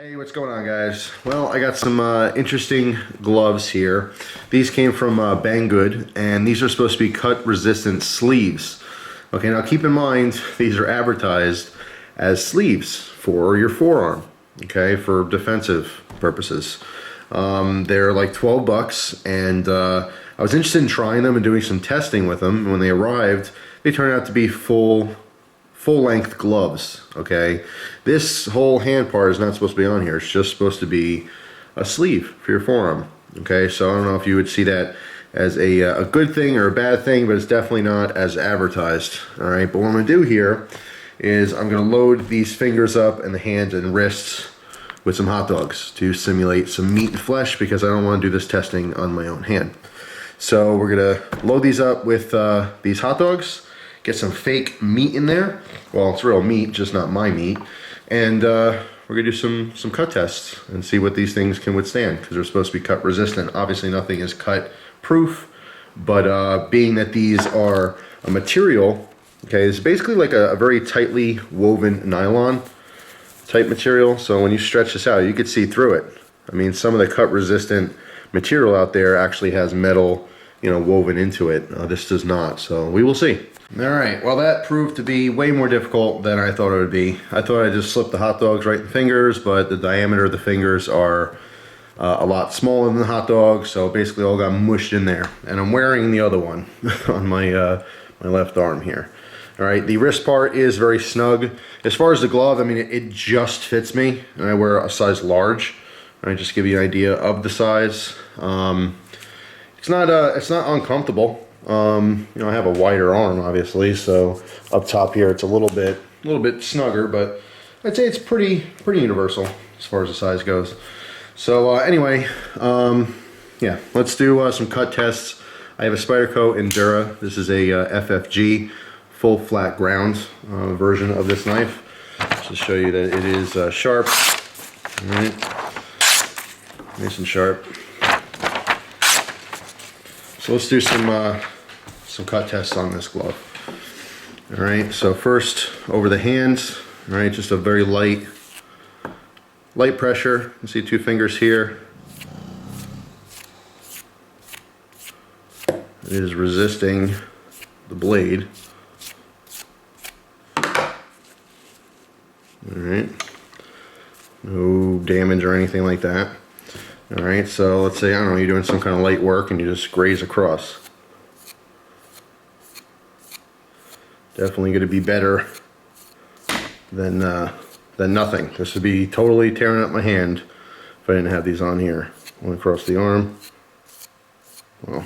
Hey, what's going on, guys? Well, I got some interesting gloves here. These came from Banggood, and these are supposed to be cut-resistant sleeves. Okay, now keep in mind, these are advertised as sleeves for your forearm, okay, for defensive purposes. They're like 12 bucks, and I was interested in trying them and doing some testing with them. And when they arrived, they turned out to be full-length gloves, okay? This whole hand part is not supposed to be on here. It's just supposed to be a sleeve for your forearm, okay? So I don't know if you would see that as a good thing or a bad thing, but it's definitely not as advertised, all right? But what I'm gonna do here is I'm gonna load these fingers up and the hands and wrists with some hot dogs to simulate some meat and flesh, because I don't wanna do this testing on my own hand. So we're gonna load these up with these hot dogs, get some fake meat in there. Well, it's real meat, just not my meat. And we're gonna do some cut tests and see what these things can withstand, because they're supposed to be cut resistant. Obviously nothing is cut proof, but being that these are a material, okay, it's basically like a very tightly woven nylon type material. So when you stretch this out, you could see through it. I mean, some of the cut resistant material out there actually has metal, woven into it. This does not, so we will see. All right, well, that proved to be way more difficult than I thought it would be. I thought I'd just slip the hot dogs right in the fingers, but the diameter of the fingers are a lot smaller than the hot dog, so basically all got mushed in there. And I'm wearing the other one on my my left arm here. All right, the wrist part is very snug. As far as the glove, I mean, it just fits me, and I wear a size large. All right, just to give you an idea of the size. It's not uncomfortable. I have a wider arm, obviously, so up top here it's a little bit snugger, but I'd say it's pretty universal as far as the size goes. So anyway, yeah, let's do some cut tests. I have a Spyderco Endura. This is a FFG full flat ground version of this knife. Just to show you that it is sharp. All right, nice and sharp. So let's do some cut tests on this glove. All right, so first over the hands, all right, just a very light pressure. You see two fingers here. It is resisting the blade. All right, no damage or anything like that. All right, so let's say, I don't know, you're doing some kind of light work and you just graze across. Definitely going to be better than nothing. This would be totally tearing up my hand if I didn't have these on here. One across the arm. Well,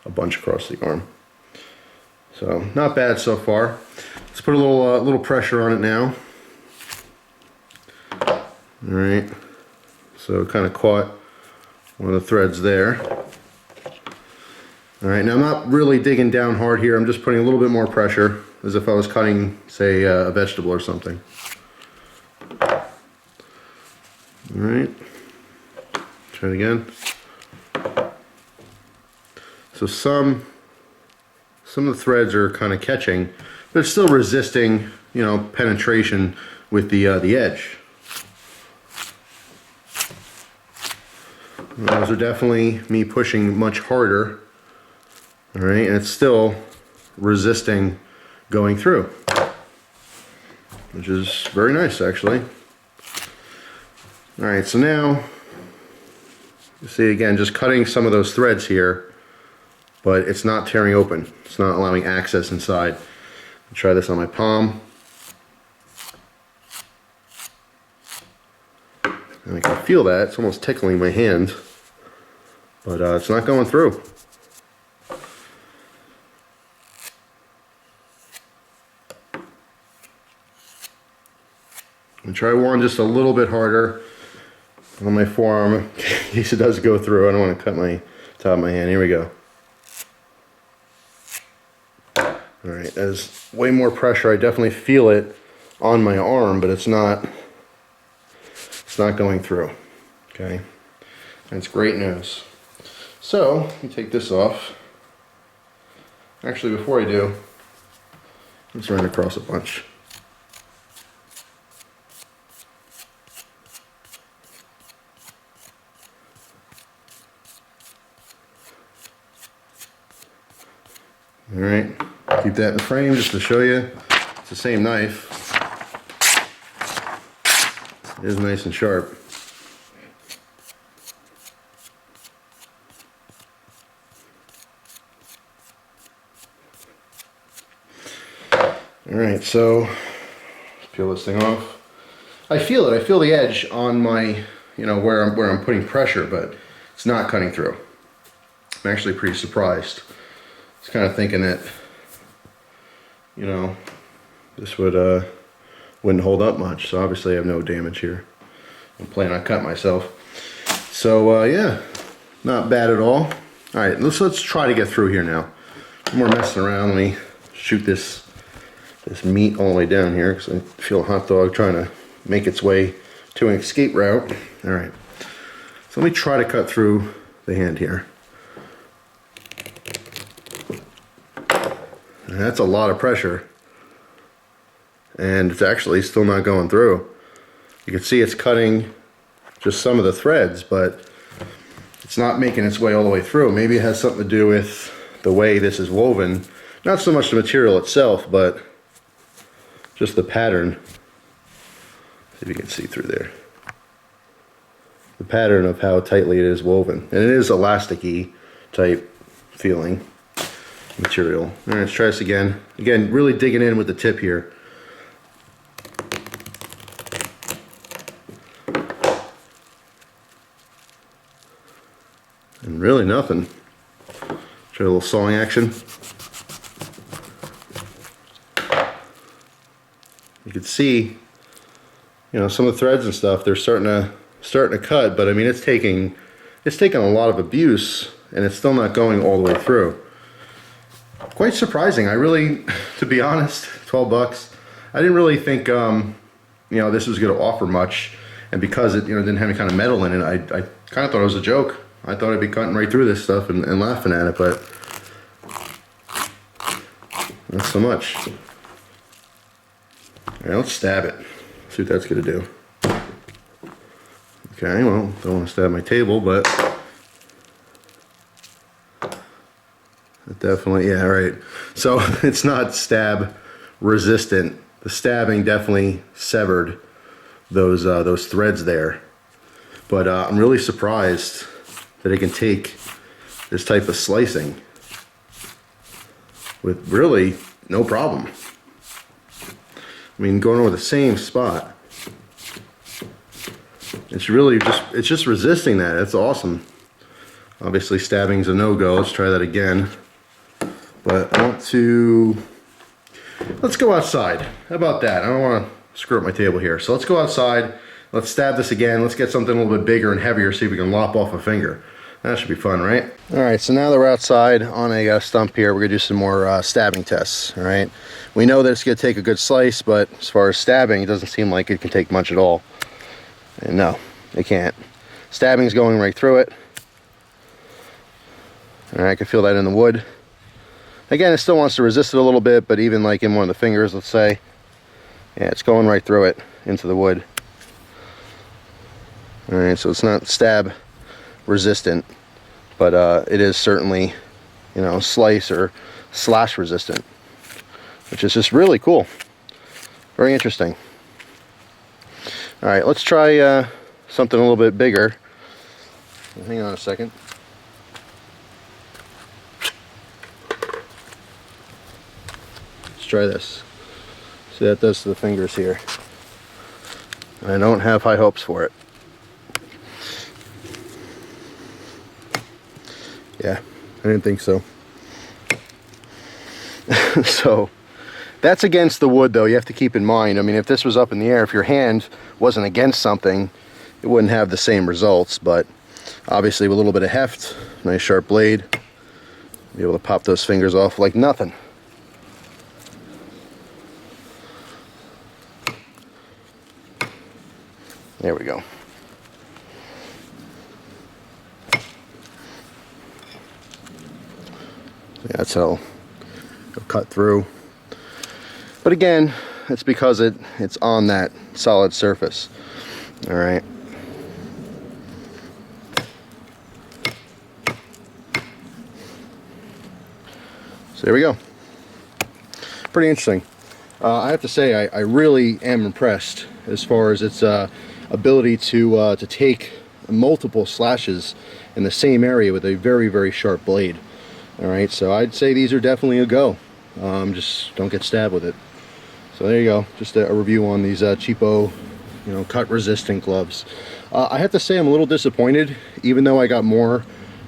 a bunch across the arm. So not bad so far. Let's put a little pressure on it now. All right. So kind of caught one of the threads there. All right, now I'm not really digging down hard here. I'm just putting a little bit more pressure, as if I was cutting, say, a vegetable or something. All right, try it again. So some of the threads are kind of catching, but it's still resisting, penetration with the edge. Those are definitely me pushing much harder. All right, and it's still resisting going through, which is very nice, actually. All right, so now, you see again, just cutting some of those threads here, but it's not tearing open. It's not allowing access inside. I'll try this on my palm. And I can feel that. It's almost tickling my hand, but it's not going through. And try one just a little bit harder on my forearm in case it does go through. I don't want to cut my top of my hand. Here we go. All right, there's way more pressure. I definitely feel it on my arm, but it's not going through. Okay, that's great news. So let me take this off. Actually, before I do, let's run across a bunch. All right, keep that in the frame just to show you. It's the same knife. It is nice and sharp. All right, so let's peel this thing off. I feel it. I feel the edge on my, you know, where I'm putting pressure, but it's not cutting through. I'm actually pretty surprised. I was kind of thinking that, you know, this wouldn't hold up much. So obviously I have no damage here. I'm planning on cutting myself. So yeah, not bad at all. All right, let's try to get through here now. No more messing around. Let me shoot this meat all the way down here because I feel a hot dog trying to make its way to an escape route. All right, so let me try to cut through the hand here. And that's a lot of pressure, and it's actually still not going through. You can see it's cutting just some of the threads, but it's not making its way all the way through. Maybe it has something to do with the way this is woven. Not so much the material itself, but just the pattern. See if you can see through there. The pattern of how tightly it is woven. And it is elasticy type feeling material. All right, let's try this again. Again, really digging in with the tip here. And really nothing. Try a little sawing action. You can see, you know, some of the threads and stuff, they're starting to cut, but I mean it's taking a lot of abuse and it's still not going all the way through. Quite surprising. I really, to be honest, 12 bucks. I didn't really think you know, this was going to offer much, and because it, you know, didn't have any kind of metal in it, I kind of thought it was a joke. I thought I'd be cutting right through this stuff and laughing at it, but not so much. All right, let's stab it. See what that's gonna do. Okay, well, don't want to stab my table, but it definitely, yeah, right. So it's not stab resistant. The stabbing definitely severed those threads there. But I'm really surprised that it can take this type of slicing with really no problem. I mean, going over the same spot. It's really just resisting that. That's awesome. Obviously stabbing's a no-go. Let's try that again. But I want to, let's go outside. How about that? I don't want to screw up my table here. So let's go outside. Let's stab this again. Let's get something a little bit bigger and heavier, see if we can lop off a finger. That should be fun, right? All right, so now that we're outside on a stump here, we're gonna do some more stabbing tests, all right? We know that it's gonna take a good slice, but as far as stabbing, it doesn't seem like it can take much at all. And no, it can't. Stabbing's going right through it. All right, I can feel that in the wood. Again, it still wants to resist it a little bit, but even like in one of the fingers, let's say, yeah, it's going right through it into the wood. All right, so it's not stab resistant, but it is certainly, you know, slice or slash resistant, which is just really cool. Very interesting. All right, let's try something a little bit bigger. Hang on a second. Let's try this. See what that does to the fingers here. I don't have high hopes for it. Yeah, I didn't think so. So that's against the wood though, you have to keep in mind. I mean, if this was up in the air, if your hand wasn't against something, it wouldn't have the same results, but obviously with a little bit of heft, nice sharp blade, be able to pop those fingers off like nothing. There we go. Yeah, that's how it'll cut through. But again, it's because it's on that solid surface. All right. So there we go. Pretty interesting. I have to say I really am impressed as far as its ability to take multiple slashes in the same area with a very sharp blade. Alright, so I'd say these are definitely a go. Just don't get stabbed with it. So there you go, just a review on these cheapo, you know, cut resistant gloves. I have to say I'm a little disappointed, even though I got more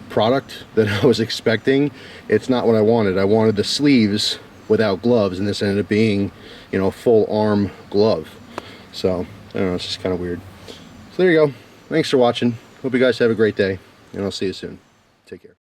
product than I was expecting. It's not what I wanted. I wanted the sleeves without gloves, and this ended up being, you know, full arm glove. So I don't know, it's just kind of weird. So there you go. Thanks for watching. Hope you guys have a great day, and I'll see you soon. Take care.